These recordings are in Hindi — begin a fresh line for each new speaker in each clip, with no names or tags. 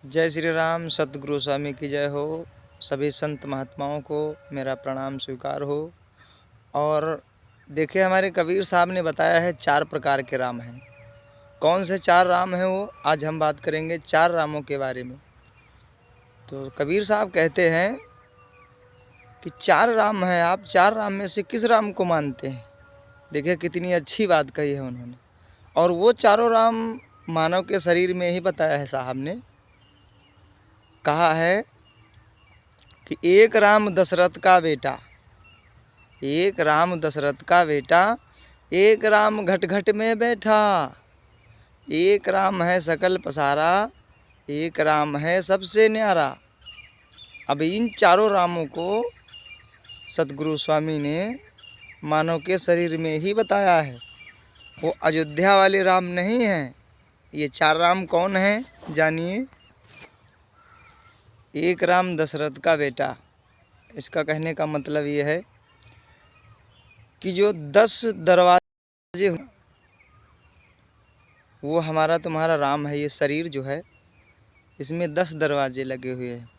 जय श्री राम। सतगुरु स्वामी की जय हो। सभी संत महात्माओं को मेरा प्रणाम स्वीकार हो। और देखिए, हमारे कबीर साहब ने बताया है 4 प्रकार के राम हैं। कौन से 4 राम हैं वो आज हम बात करेंगे 4 रामों के बारे में। तो कबीर साहब कहते हैं कि 4 राम हैं, आप 4 राम में से किस राम को मानते हैं। देखिए कितनी अच्छी बात कही है उन्होंने। और वो चारों राम मानव के शरीर में ही बताया है साहब ने। कहा है कि एक राम दशरथ का बेटा, एक राम दशरथ का बेटा, एक राम घट घट में बैठा, एक राम है सकल पसारा, एक राम है सबसे न्यारा। अब इन चारों रामों को सतगुरु स्वामी ने मानव के शरीर में ही बताया है। वो अयोध्या वाले राम नहीं हैं। ये 4 राम कौन हैं जानिए। एक राम दशरथ का बेटा, इसका कहने का मतलब ये है कि जो 10 दरवाजे, वो हमारा तुम्हारा राम है। ये शरीर जो है इसमें 10 दरवाजे लगे हुए हैं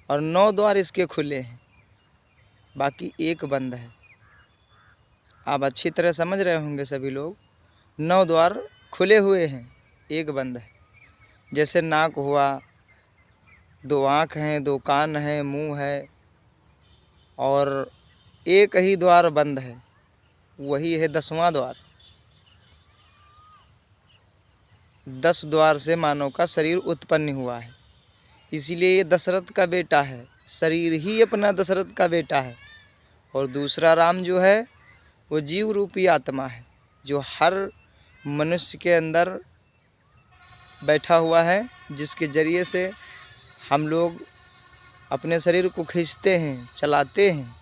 और 9 द्वार इसके खुले हैं, बाकी एक बंद है। आप अच्छी तरह समझ रहे होंगे सभी लोग। 9 द्वार खुले हुए हैं, एक बंद है। जैसे नाक हुआ, 2 आँख हैं, 2 कान हैं, मुंह है, और एक ही द्वार बंद है, वही है 10वां द्वार। 10 द्वार से मानव का शरीर उत्पन्न हुआ है, इसीलिए ये दशरथ का बेटा है। शरीर ही अपना दशरथ का बेटा है। और दूसरा राम जो है वो जीव रूपी आत्मा है, जो हर मनुष्य के अंदर बैठा हुआ है, जिसके जरिए से हम लोग अपने शरीर को खींचते हैं, चलाते हैं,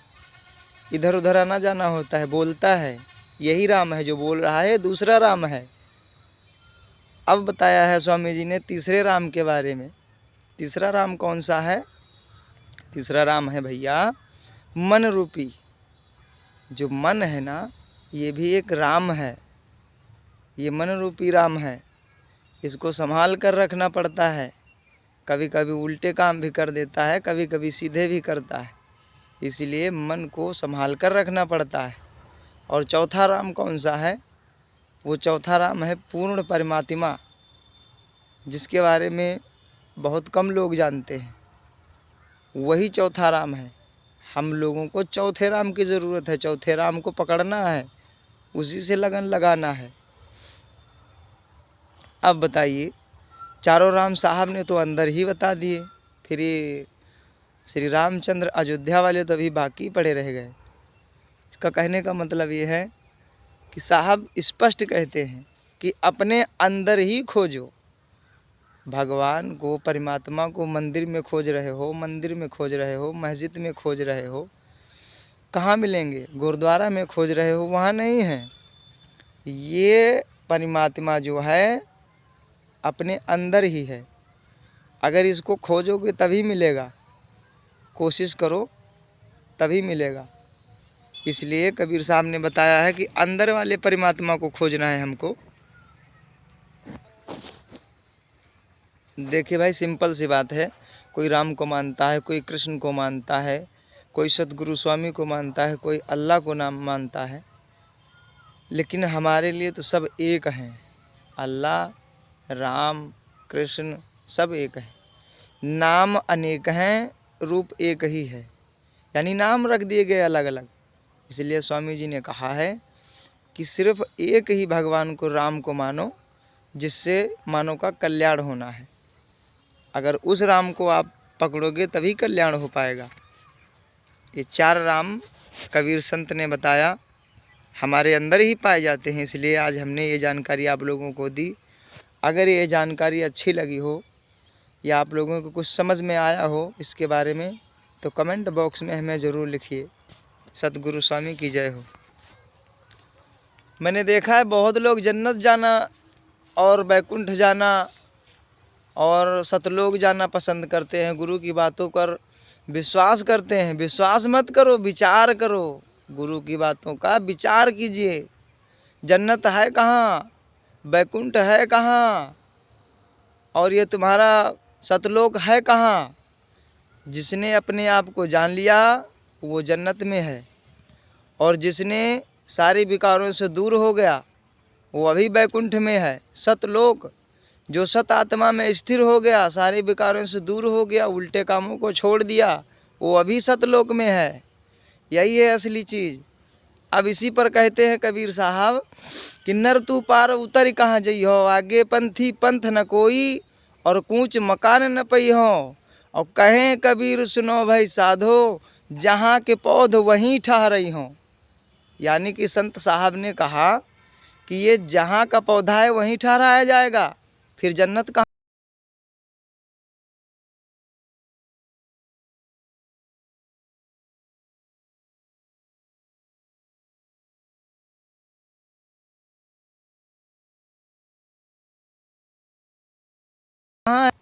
इधर उधर आना जाना होता है, बोलता है। यही राम है जो बोल रहा है, दूसरा राम है। अब बताया है स्वामी जी ने तीसरे राम के बारे में। तीसरा राम कौन सा है? तीसरा राम है भैया मन रूपी। जो मन है ना, ये भी एक राम है। ये मन रूपी राम है। इसको संभाल कर रखना पड़ता है। कभी कभी उल्टे काम भी कर देता है, कभी कभी सीधे भी करता है, इसलिए मन को संभाल कर रखना पड़ता है। और चौथा राम कौन सा है? वो चौथा राम है पूर्ण परमात्मा, जिसके बारे में बहुत कम लोग जानते हैं। वही चौथा राम है। हम लोगों को चौथे राम की ज़रूरत है। चौथे राम को पकड़ना है, उसी से लगन लगाना है। अब बताइए, चारों राम साहब ने तो अंदर ही बता दिए, फिर ये श्री रामचंद्र अयोध्या वाले तो अभी बाकी पड़े रह गए। इसका कहने का मतलब ये है कि साहब स्पष्ट कहते हैं कि अपने अंदर ही खोजो। भगवान को, परमात्मा को मंदिर में खोज रहे हो, मंदिर में खोज रहे हो, मस्जिद में खोज रहे हो, कहाँ मिलेंगे? गुरुद्वारा में खोज रहे हो, वहाँ नहीं है। ये परमात्मा जो है अपने अंदर ही है। अगर इसको खोजोगे तभी मिलेगा, कोशिश करो तभी मिलेगा। इसलिए कबीर साहब ने बताया है कि अंदर वाले परमात्मा को खोजना है हमको। देखिए भाई, सिंपल सी बात है। कोई राम को मानता है, कोई कृष्ण को मानता है, कोई सतगुरु स्वामी को मानता है, कोई अल्लाह को नाम मानता है, लेकिन हमारे लिए तो सब एक हैं। अल्लाह, राम, कृष्ण सब एक है। नाम अनेक हैं, रूप एक ही है, यानी नाम रख दिए गए अलग अलग। इसलिए स्वामी जी ने कहा है कि सिर्फ एक ही भगवान को, राम को मानो, जिससे मानव का कल्याण होना है। अगर उस राम को आप पकड़ोगे तभी कल्याण हो पाएगा। ये 4 राम कबीर संत ने बताया, हमारे अंदर ही पाए जाते हैं। इसलिए आज हमने ये जानकारी आप लोगों को दी। अगर ये जानकारी अच्छी लगी हो या आप लोगों को कुछ समझ में आया हो इसके बारे में, तो कमेंट बॉक्स में हमें ज़रूर लिखिए। सतगुरु स्वामी की जय हो। मैंने देखा है बहुत लोग जन्नत जाना और बैकुंठ जाना और सतलोक जाना पसंद करते हैं। गुरु की बातों पर विश्वास करते हैं। विश्वास मत करो, विचार करो। गुरु की बातों का विचार कीजिए। जन्नत है कहाँ, बैकुंठ है कहाँ, और ये तुम्हारा सतलोक है कहाँ? जिसने अपने आप को जान लिया वो जन्नत में है, और जिसने सारे विकारों से दूर हो गया वो अभी वैकुंठ में है। सतलोक, जो सत आत्मा में स्थिर हो गया, सारे विकारों से दूर हो गया, उल्टे कामों को छोड़ दिया, वो अभी सतलोक में है। यही है असली चीज़। अब इसी पर कहते हैं कबीर साहब कि नर तू पार उतर कहाँ जइहो, आगे पंथी पंथ न कोई, और कूच मकान न पइहो। और कहें कबीर सुनो भाई साधो, जहाँ के पौध वहीं ठहरई हों। यानी कि संत साहब ने कहा कि ये जहाँ का पौधा है वहीं ठहराया जाएगा, फिर जन्नत कहाँ? है